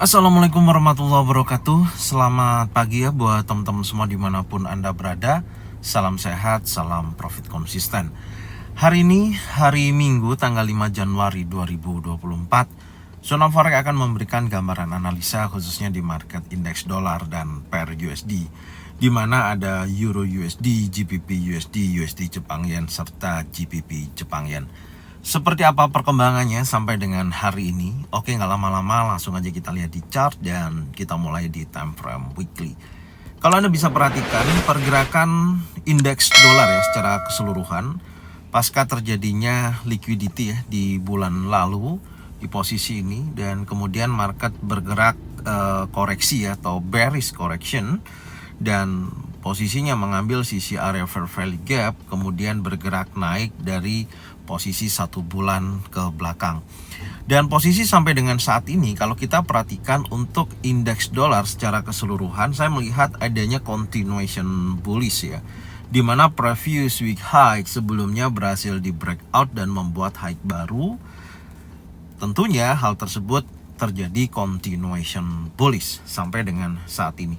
Assalamualaikum warahmatullahi wabarakatuh. Selamat pagi ya buat teman-teman semua dimanapun Anda berada. Salam sehat, salam profit konsisten. Hari ini hari Minggu tanggal 5 Januari 2024. Zona Forex akan memberikan gambaran analisa khususnya di market indeks dolar dan pair USD, di mana ada Euro USD, GBP USD, USD Jepang Yen serta GBP Jepang Yen. Seperti apa perkembangannya sampai dengan hari ini? Oke, nggak lama-lama langsung aja kita lihat di chart dan kita mulai di time frame weekly. Kalau Anda bisa perhatikan pergerakan indeks dolar ya secara keseluruhan pasca terjadinya liquidity ya di bulan lalu di posisi ini, dan kemudian market bergerak koreksi ya, atau bearish correction, dan posisinya mengambil sisi area fair value gap, kemudian bergerak naik dari posisi 1 bulan ke belakang. Dan posisi sampai dengan saat ini kalau kita perhatikan untuk indeks dolar secara keseluruhan, saya melihat adanya continuation bullish ya, dimana previous week high sebelumnya berhasil di breakout dan membuat high baru. Tentunya hal tersebut terjadi continuation bullish sampai dengan saat ini.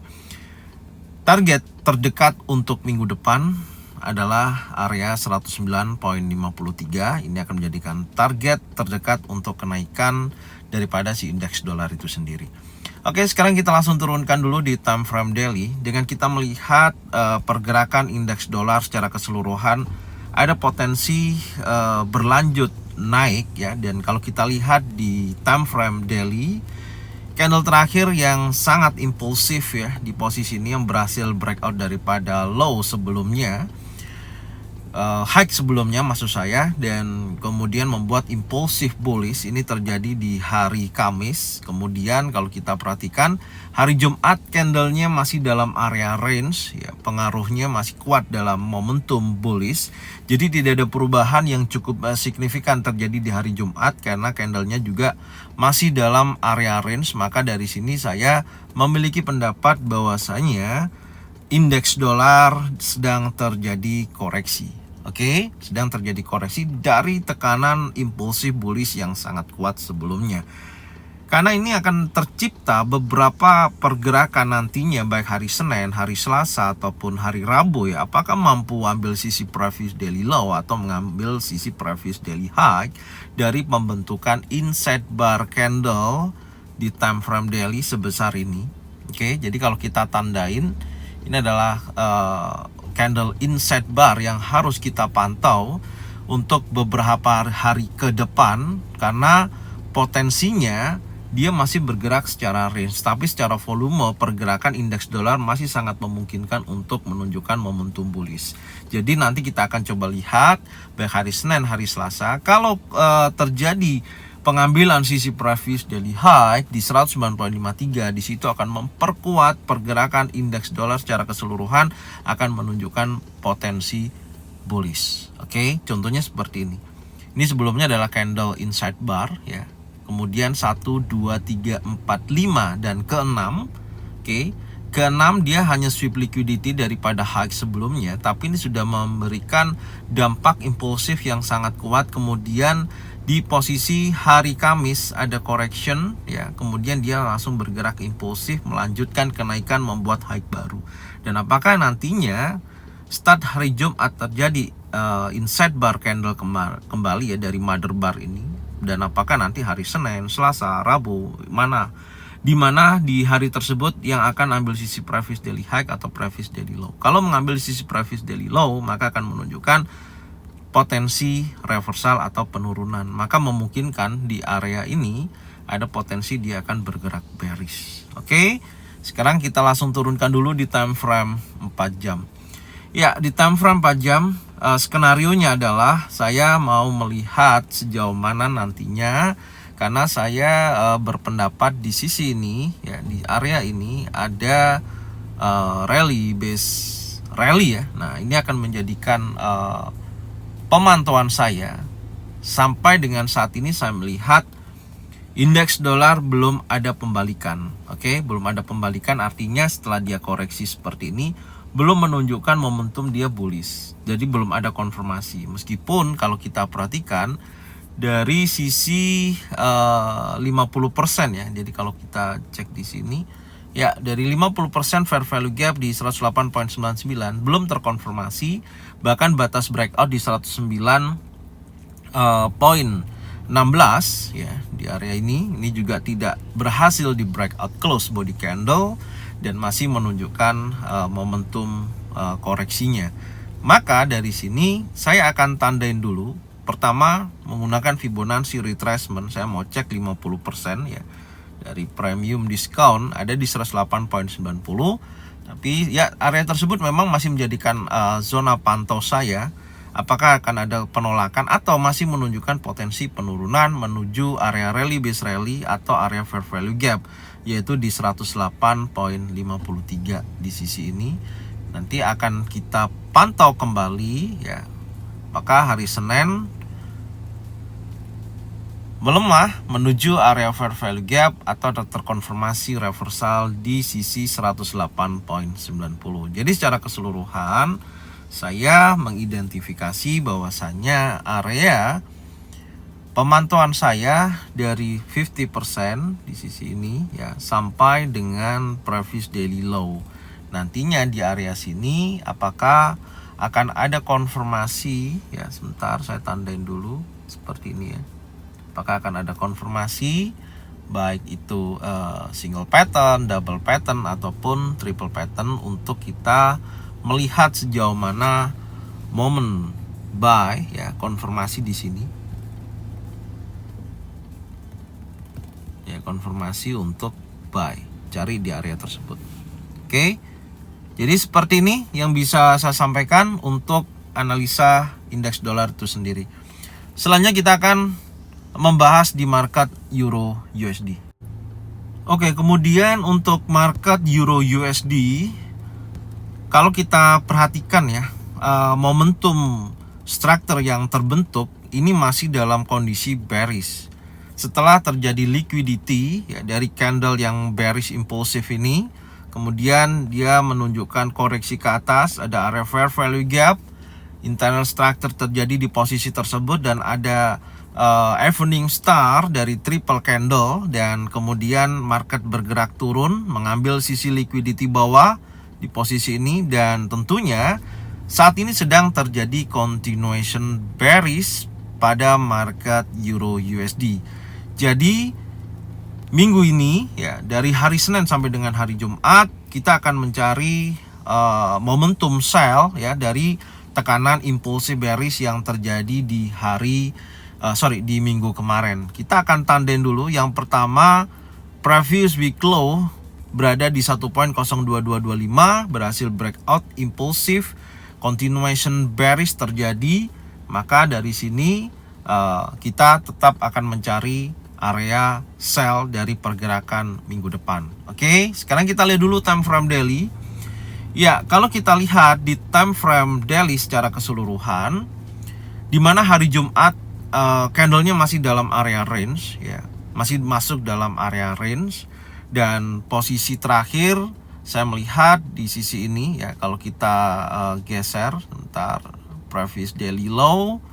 Target terdekat untuk minggu depan adalah area 109.53. Ini akan menjadikan target terdekat untuk kenaikan daripada si indeks dolar itu sendiri. Oke, sekarang kita langsung turunkan dulu di time frame daily dengan kita melihat pergerakan indeks dolar secara keseluruhan ada potensi berlanjut naik ya. Dan kalau kita lihat di time frame daily, candle terakhir yang sangat impulsif ya di posisi ini yang berhasil breakout daripada low sebelumnya, high sebelumnya maksud saya, dan kemudian membuat impulsif bullish ini terjadi di hari Kamis. Kemudian kalau kita perhatikan hari Jumat candlenya masih dalam area range ya, pengaruhnya masih kuat dalam momentum bullish. Jadi tidak ada perubahan yang cukup signifikan terjadi di hari Jumat karena candlenya juga masih dalam area range. Maka dari sini saya memiliki pendapat bahwasanya indeks dolar sedang terjadi koreksi. Oke, sedang terjadi koreksi dari tekanan impulsif bullish yang sangat kuat sebelumnya. Karena ini akan tercipta beberapa pergerakan nantinya, baik hari Senin, hari Selasa, ataupun hari Rabu ya. Apakah mampu ambil sisi previous daily low atau mengambil sisi previous daily high dari pembentukan inside bar candle di time frame daily sebesar ini. Oke, jadi kalau kita tandain, ini adalah candle inside bar yang harus kita pantau untuk beberapa hari ke depan, karena potensinya dia masih bergerak secara range, tapi secara volume pergerakan indeks dolar masih sangat memungkinkan untuk menunjukkan momentum bullish. Jadi nanti kita akan coba lihat baik hari Senin, hari Selasa, kalau terjadi pengambilan sisi previous daily high di 109.53, di situ akan memperkuat pergerakan indeks dolar secara keseluruhan, akan menunjukkan potensi bullish. Oke, contohnya seperti ini. Ini sebelumnya adalah candle inside bar ya. Kemudian 1 2 3 4 5 dan ke-6. Oke. Ke-6 dia hanya sweep liquidity daripada high sebelumnya, tapi ini sudah memberikan dampak impulsif yang sangat kuat. Kemudian di posisi hari Kamis ada correction ya, kemudian dia langsung bergerak impulsif melanjutkan kenaikan membuat high baru. Dan apakah nantinya start hari Jumat terjadi inside bar candle kembali ya dari mother bar ini, dan apakah nanti hari Senin, Selasa, Rabu di mana di hari tersebut yang akan ambil sisi previous daily high atau previous daily low. Kalau mengambil sisi previous daily low, maka akan menunjukkan potensi reversal atau penurunan, maka memungkinkan di area ini ada potensi dia akan bergerak bearish. Oke, sekarang kita langsung turunkan dulu di time frame 4 jam. Ya, di time frame 4 jam skenarionya adalah saya mau melihat sejauh mana nantinya, karena saya berpendapat di sisi ini ya, di area ini ada rally base rally ya. Nah, ini akan menjadikan pemantauan saya sampai dengan saat ini. Saya melihat indeks dolar belum ada pembalikan. Oke, belum ada pembalikan, artinya setelah dia koreksi seperti ini belum menunjukkan momentum dia bullish. Jadi belum ada konfirmasi. Meskipun kalau kita perhatikan dari sisi 50% ya. Jadi kalau kita cek di sini ya, dari 50% fair value gap di 108.99 belum terkonfirmasi, bahkan batas breakout di 109.16 ya, di area ini juga tidak berhasil di breakout close body candle dan masih menunjukkan momentum koreksinya. Maka dari sini saya akan tandain dulu. Pertama, menggunakan Fibonacci retracement, saya mau cek 50% ya. Dari premium discount ada di 108.90. Tapi ya, area tersebut memang masih menjadikan zona pantau saya. Apakah akan ada penolakan atau masih menunjukkan potensi penurunan menuju area rally base rally atau area fair value gap, yaitu di 108.53 di sisi ini. Nanti akan kita pantau kembali ya. Apakah hari Senin melemah menuju area fair value gap atau terkonfirmasi reversal di sisi 108.90. Jadi secara keseluruhan saya mengidentifikasi bahwasannya area pemantauan saya dari 50% di sisi ini ya, sampai dengan previous daily low. Nantinya di area sini apakah akan ada konfirmasi ya, sebentar saya tandain dulu seperti ini ya. Apakah akan ada konfirmasi baik itu single pattern, double pattern ataupun triple pattern untuk kita melihat sejauh mana momen buy ya, konfirmasi di sini. Ya, konfirmasi untuk buy, cari di area tersebut. Oke. Jadi seperti ini yang bisa saya sampaikan untuk analisa indeks dolar itu sendiri. Selanjutnya kita akan membahas di market Euro USD. Oke, kemudian untuk market Euro USD, kalau kita perhatikan ya, momentum struktur yang terbentuk ini masih dalam kondisi bearish. Setelah terjadi liquidity ya, dari candle yang bearish impulsif ini, kemudian dia menunjukkan koreksi ke atas, ada area fair value gap, internal structure terjadi di posisi tersebut, dan ada evening star dari triple candle, dan kemudian market bergerak turun mengambil sisi liquidity bawah di posisi ini, dan tentunya saat ini sedang terjadi continuation bearish pada market Euro USD. Jadi minggu ini ya, dari hari Senin sampai dengan hari Jumat kita akan mencari momentum sell ya, dari tekanan impulsif bearish yang terjadi di di minggu kemarin. Kita akan tandain dulu. Yang pertama, previous week low berada di 1.02225, berhasil breakout impulsif, continuation bearish terjadi. Maka dari sini kita tetap akan mencari area sell dari pergerakan minggu depan. Oke, sekarang kita lihat dulu time frame daily. Ya, kalau kita lihat di time frame daily secara keseluruhan, di mana hari Jumat candlenya masih dalam area range ya, masih masuk dalam area range, dan posisi terakhir saya melihat di sisi ini ya, kalau kita geser sebentar, previous daily low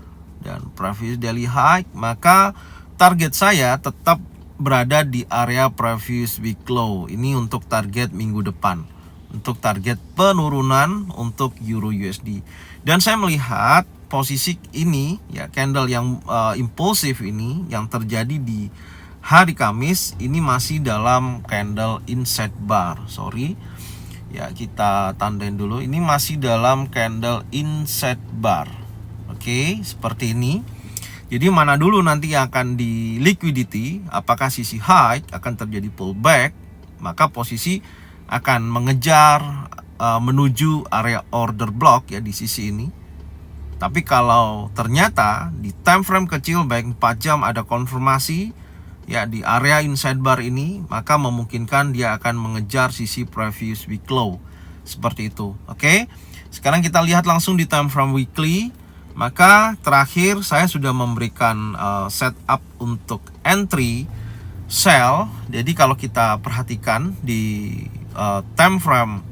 dan previous daily high, maka target saya tetap berada di area previous week low. Ini untuk target minggu depan, untuk target penurunan untuk Euro USD. Dan saya melihat posisi ini ya, candle yang impulsif ini yang terjadi di hari Kamis ini masih dalam candle inside bar. Ya, kita tandain dulu, ini masih dalam candle inside bar. Oke, seperti ini. Jadi mana dulu nanti yang akan di liquidity, apakah sisi high akan terjadi pullback, maka posisi akan mengejar menuju area order block ya di sisi ini. Tapi kalau ternyata di time frame kecil baik 4 jam ada konfirmasi ya di area inside bar ini, maka memungkinkan dia akan mengejar sisi previous week low. Seperti itu. Oke. Sekarang kita lihat langsung di time frame weekly. Maka terakhir saya sudah memberikan setup untuk entry sell. Jadi kalau kita perhatikan di time frame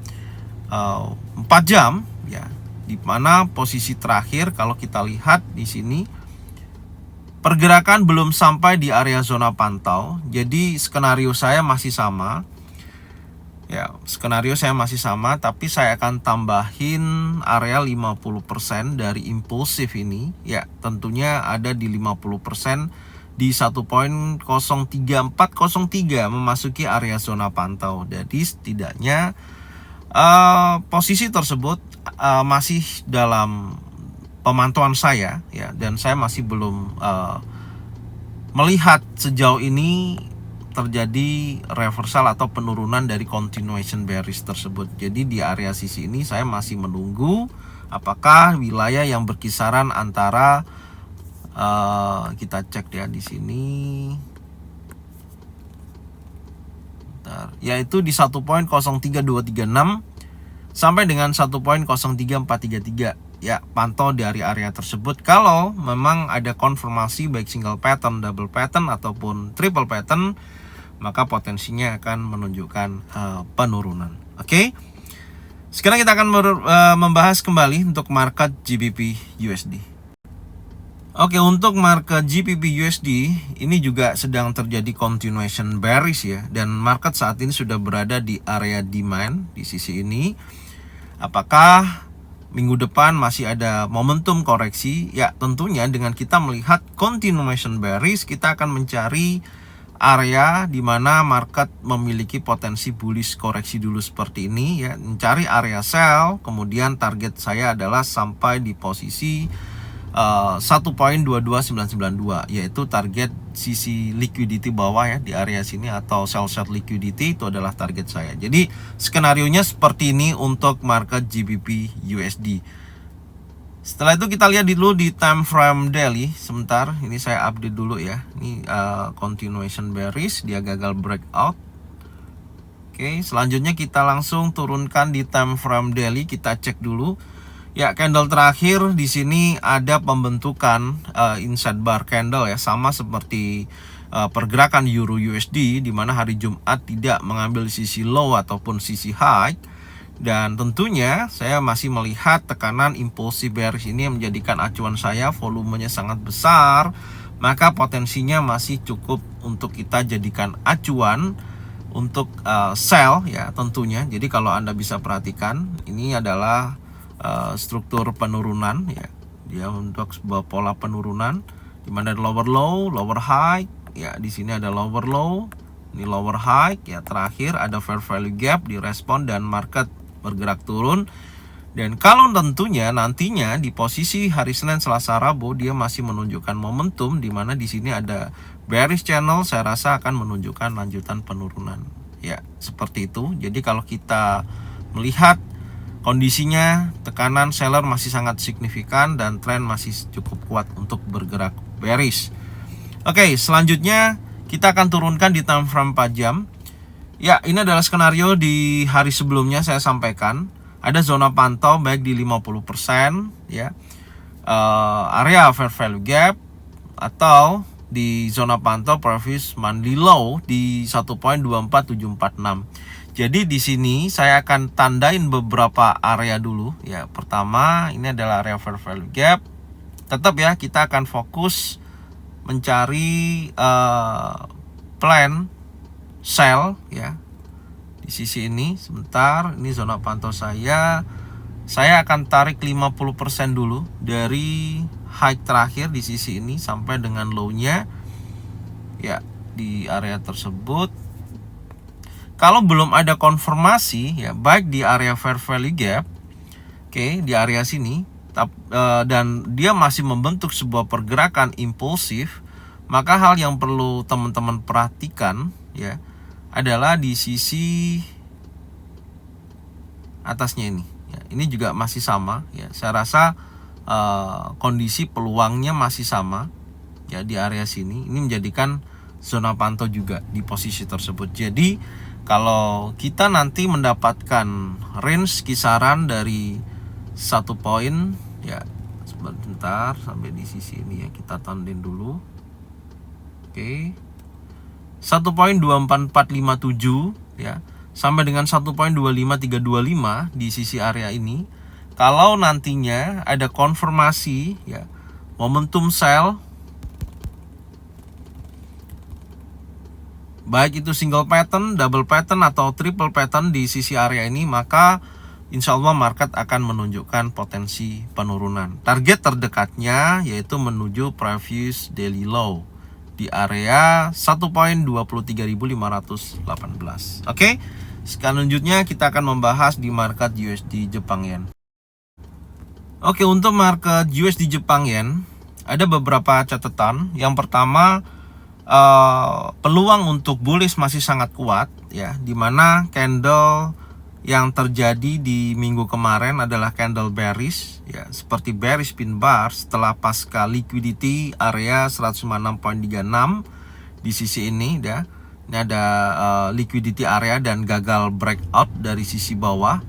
4 jam ya, di mana posisi terakhir kalau kita lihat di sini pergerakan belum sampai di area zona pantau. Jadi skenario saya masih sama. Ya, skenario saya masih sama, tapi saya akan tambahin area 50% dari impulsif ini. Ya, tentunya ada di 50% di 1.03403 memasuki area zona pantau. Jadi setidaknya posisi tersebut masih dalam pemantauan saya, ya, dan saya masih belum melihat sejauh ini terjadi reversal atau penurunan dari continuation bearish tersebut. Jadi di area sisi ini saya masih menunggu apakah wilayah yang berkisaran antara kita cek ya di sini, yaitu di 1.03236 sampai dengan 1.03433. Ya, pantau dari area tersebut. Kalau memang ada konfirmasi baik single pattern, double pattern ataupun triple pattern, maka potensinya akan menunjukkan penurunan. Oke. Sekarang kita akan membahas kembali untuk market GBP USD. Oke, untuk market GBP USD ini juga sedang terjadi continuation bearish ya, dan market saat ini sudah berada di area demand di sisi ini. Apakah minggu depan masih ada momentum koreksi? Ya, tentunya dengan kita melihat continuation bearish, kita akan mencari area di mana market memiliki potensi bullish koreksi dulu seperti ini ya, mencari area sell. Kemudian target saya adalah sampai di posisi 1.22992, yaitu target sisi liquidity bawah ya di area sini, atau sell side liquidity itu adalah target saya. Jadi skenarionya seperti ini untuk market GBP USD. Setelah itu kita lihat dulu di time frame daily. Sebentar, ini saya update dulu ya. Ini continuation bearish, dia gagal breakout. Oke, selanjutnya kita langsung turunkan di time frame daily. Kita cek dulu. Ya, candle terakhir di sini ada pembentukan inside bar candle ya, sama seperti pergerakan Euro USD, di mana hari Jumat tidak mengambil sisi low ataupun sisi high. Dan tentunya saya masih melihat tekanan impulsif bearish ini menjadikan acuan saya, volumenya sangat besar, maka potensinya masih cukup untuk kita jadikan acuan untuk sell ya tentunya. Jadi kalau Anda bisa perhatikan, ini adalah struktur penurunan ya, dia untuk sebuah pola penurunan di mana ada lower low, lower high ya. Di sini ada lower low, ini lower high ya. Terakhir ada fair value gap di respon dan market bergerak turun. Dan kalau tentunya nantinya di posisi hari Senin, Selasa, Rabu dia masih menunjukkan momentum, di mana di sini ada bearish channel, saya rasa akan menunjukkan lanjutan penurunan ya, seperti itu. Jadi kalau kita melihat kondisinya, tekanan seller masih sangat signifikan dan tren masih cukup kuat untuk bergerak bearish. Oke, selanjutnya kita akan turunkan di time frame 4 jam. Ya, ini adalah skenario di hari sebelumnya saya sampaikan. Ada zona pantau baik di 50% ya, area fair value gap, atau di zona pantau previous monthly low di 1.24746. Jadi di sini saya akan tandain beberapa area dulu ya. Pertama, ini adalah area fair value gap. Tetap ya, kita akan fokus mencari plan sell ya di sisi ini. Sebentar, ini zona pantau saya akan tarik 50% dulu dari high terakhir di sisi ini sampai dengan low-nya ya di area tersebut. Kalau belum ada konfirmasi ya, baik di area fair value gap, oke, di area sini, dan dia masih membentuk sebuah pergerakan impulsif, maka hal yang perlu teman-teman perhatikan ya adalah di sisi atasnya ini ya. Ini juga masih sama ya, saya rasa kondisi peluangnya masih sama ya di area sini. Ini menjadikan zona pantau juga di posisi tersebut. Jadi kalau kita nanti mendapatkan range kisaran dari 1 poin ya, sebentar sampai di sisi ini ya, kita tanding dulu. Oke, 1.24457 ya, sampai dengan 1.25325 di sisi area ini. Kalau nantinya ada konfirmasi ya, momentum sell baik itu single pattern, double pattern atau triple pattern di sisi area ini, maka insya Allah market akan menunjukkan potensi penurunan. Target terdekatnya yaitu menuju previous daily low di area 1.23.518. Oke, selanjutnya kita akan membahas di market USD Jepang Yen. Oke, untuk market USD Jepang Yen ada beberapa catatan. Yang pertama, peluang untuk bullish masih sangat kuat ya, dimana candle yang terjadi di minggu kemarin adalah candle bearish ya, seperti bearish pin bar setelah pasca liquidity area 156.36 di sisi ini ya. Ini ada liquidity area dan gagal breakout dari sisi bawah.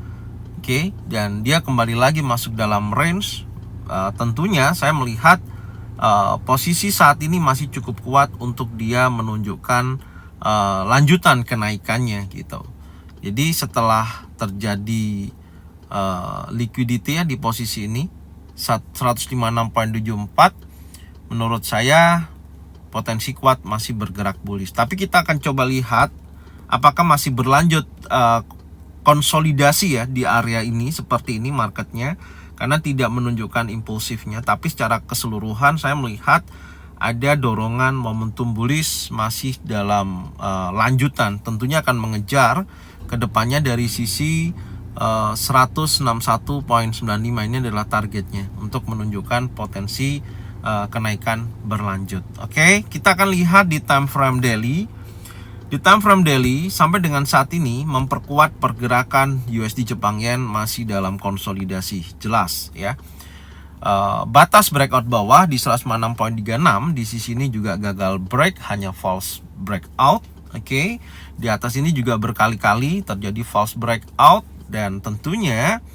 Oke, dan dia kembali lagi masuk dalam range. Tentunya saya melihat posisi saat ini masih cukup kuat untuk dia menunjukkan lanjutan kenaikannya gitu. Jadi setelah terjadi liquidity ya di posisi ini 156.74, menurut saya potensi kuat masih bergerak bullish. Tapi kita akan coba lihat apakah masih berlanjut konsolidasi ya di area ini, seperti ini marketnya, karena tidak menunjukkan impulsifnya. Tapi secara keseluruhan saya melihat ada dorongan momentum bullish masih dalam lanjutan. Tentunya akan mengejar kedepannya dari sisi 161.95 ini adalah targetnya untuk menunjukkan potensi kenaikan berlanjut. Oke, kita akan lihat di time frame daily. Di time frame daily sampai dengan saat ini memperkuat pergerakan USD Jepang Yen masih dalam konsolidasi, jelas ya. Batas breakout bawah di 156.36 di sisi ini juga gagal break, hanya false breakout. Oke, di atas ini juga berkali-kali terjadi false breakout, dan tentunya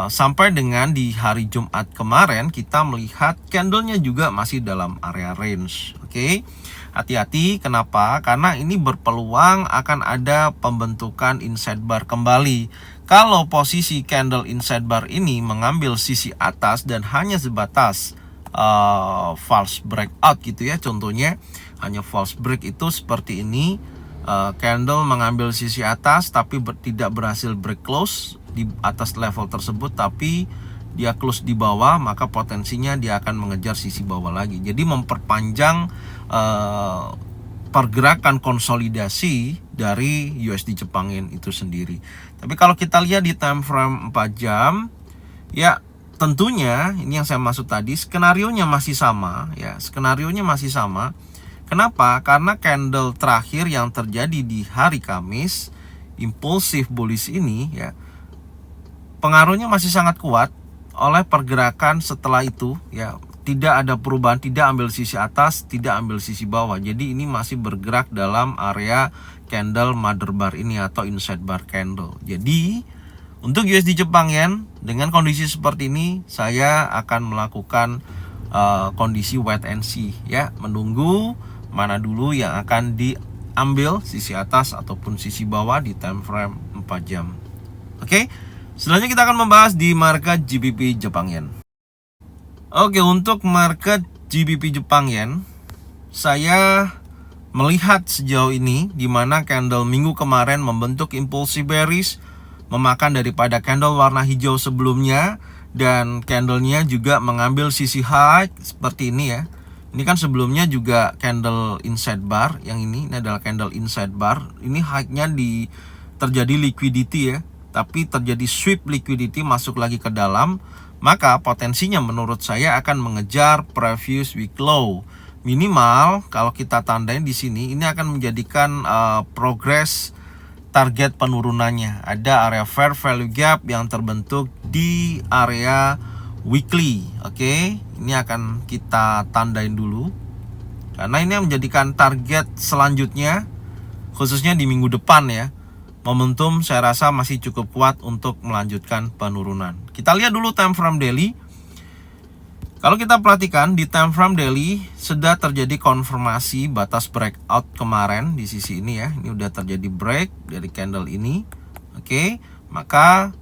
sampai dengan di hari Jumat kemarin kita melihat candlenya juga masih dalam area range. Oke, hati-hati, kenapa? Karena ini berpeluang akan ada pembentukan inside bar kembali. Kalau posisi candle inside bar ini mengambil sisi atas dan hanya sebatas false breakout gitu ya, contohnya hanya false break itu seperti ini, candle mengambil sisi atas tapi tidak berhasil break close di atas level tersebut, tapi dia close di bawah, maka potensinya dia akan mengejar sisi bawah lagi. Jadi memperpanjang pergerakan konsolidasi dari USD Jepang Yen itu sendiri. Tapi kalau kita lihat di time frame 4 jam ya, tentunya ini yang saya maksud tadi, skenarionya masih sama ya, skenarionya masih sama. Kenapa? Karena candle terakhir yang terjadi di hari Kamis, impulsif bullish ini ya, pengaruhnya masih sangat kuat oleh pergerakan setelah itu ya. Tidak ada perubahan, tidak ambil sisi atas, tidak ambil sisi bawah. Jadi ini masih bergerak dalam area candle mother bar ini atau inside bar candle. Jadi untuk USD Jepang Yen dengan kondisi seperti ini, saya akan melakukan kondisi wait and see ya, menunggu mana dulu yang akan diambil sisi atas ataupun sisi bawah di time frame 4 jam. Oke, selanjutnya kita akan membahas di market GBP Jepang Yen. Oke, untuk market GBP Jepang Yen, saya melihat sejauh ini di mana candle minggu kemarin membentuk impulsif bearish, memakan daripada candle warna hijau sebelumnya, dan candlenya juga mengambil sisi high seperti ini ya. Ini kan sebelumnya juga candle inside bar, yang ini adalah candle inside bar. Ini high-nya terjadi liquidity ya, tapi terjadi sweep liquidity masuk lagi ke dalam, maka potensinya menurut saya akan mengejar previous week low. Minimal kalau kita tandain di sini, ini akan menjadikan progress target penurunannya. Ada area fair value gap yang terbentuk di area weekly. Oke, ini akan kita tandain dulu karena ini menjadikan target selanjutnya, khususnya di minggu depan ya. Momentum saya rasa masih cukup kuat untuk melanjutkan penurunan. Kita lihat dulu time frame daily. Kalau kita perhatikan di time frame daily sudah terjadi konfirmasi batas breakout kemarin di sisi ini ya. Ini udah terjadi break dari candle ini. Oke, maka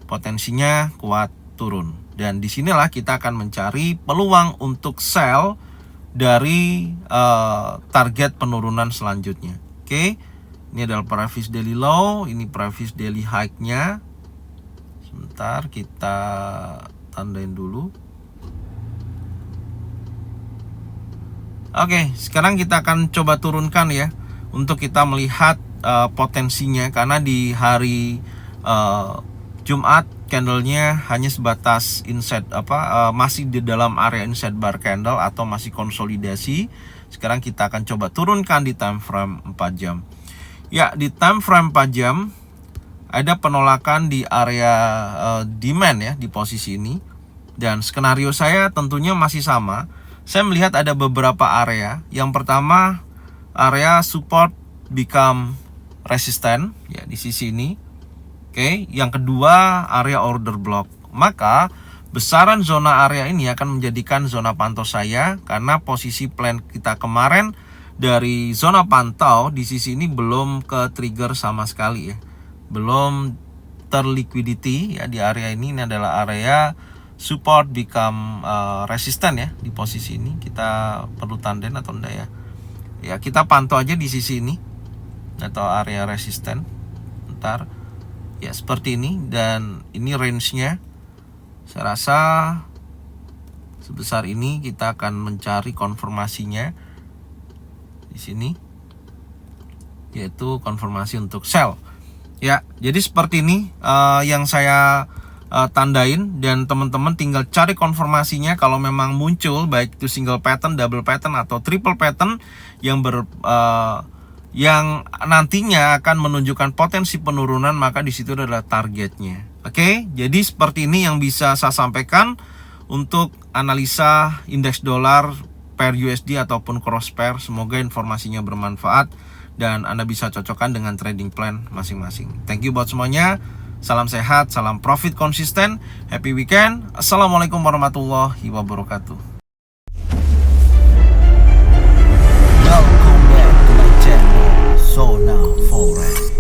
potensinya kuat turun. Dan disinilah kita akan mencari peluang untuk sell dari target penurunan selanjutnya. Oke. Ini adalah previous daily low, ini previous daily high-nya. Sebentar, kita tandain dulu. Oke, sekarang kita akan coba turunkan ya, untuk kita melihat potensinya, karena di hari Jumat candlenya hanya sebatas inside masih di dalam area inside bar candle atau masih konsolidasi. Sekarang kita akan coba turunkan di time frame 4 jam. Ya, di time frame 4 jam ada penolakan di area demand ya, di posisi ini. Dan skenario saya tentunya masih sama. Saya melihat ada beberapa area. Yang pertama, area support become resistant ya, di sisi ini. Oke, yang kedua area order block. Maka besaran zona area ini akan menjadikan zona pantau saya, karena posisi plan kita kemarin dari zona pantau di sisi ini belum ke trigger sama sekali ya. Belum terliquidity ya di area ini. Ini adalah area support become resistant ya di posisi ini. Kita perlu tandain atau enggak ya? Ya, kita pantau aja di sisi ini atau area resistant. Bentar. Ya, seperti ini, dan ini range-nya. Saya rasa sebesar ini kita akan mencari konfirmasinya di sini, yaitu konfirmasi untuk sell. Ya, jadi seperti ini yang saya tandain, dan teman-teman tinggal cari konfirmasinya kalau memang muncul, baik itu single pattern, double pattern atau triple pattern yang nantinya akan menunjukkan potensi penurunan, maka di situ adalah targetnya. Oke, jadi seperti ini yang bisa saya sampaikan untuk analisa indeks dolar pair USD ataupun cross pair. Semoga informasinya bermanfaat dan Anda bisa cocokkan dengan trading plan masing-masing. Thank you buat semuanya. Salam sehat, salam profit konsisten. Happy weekend. Assalamualaikum warahmatullahi wabarakatuh. Welcome back to my channel, Zona Forex.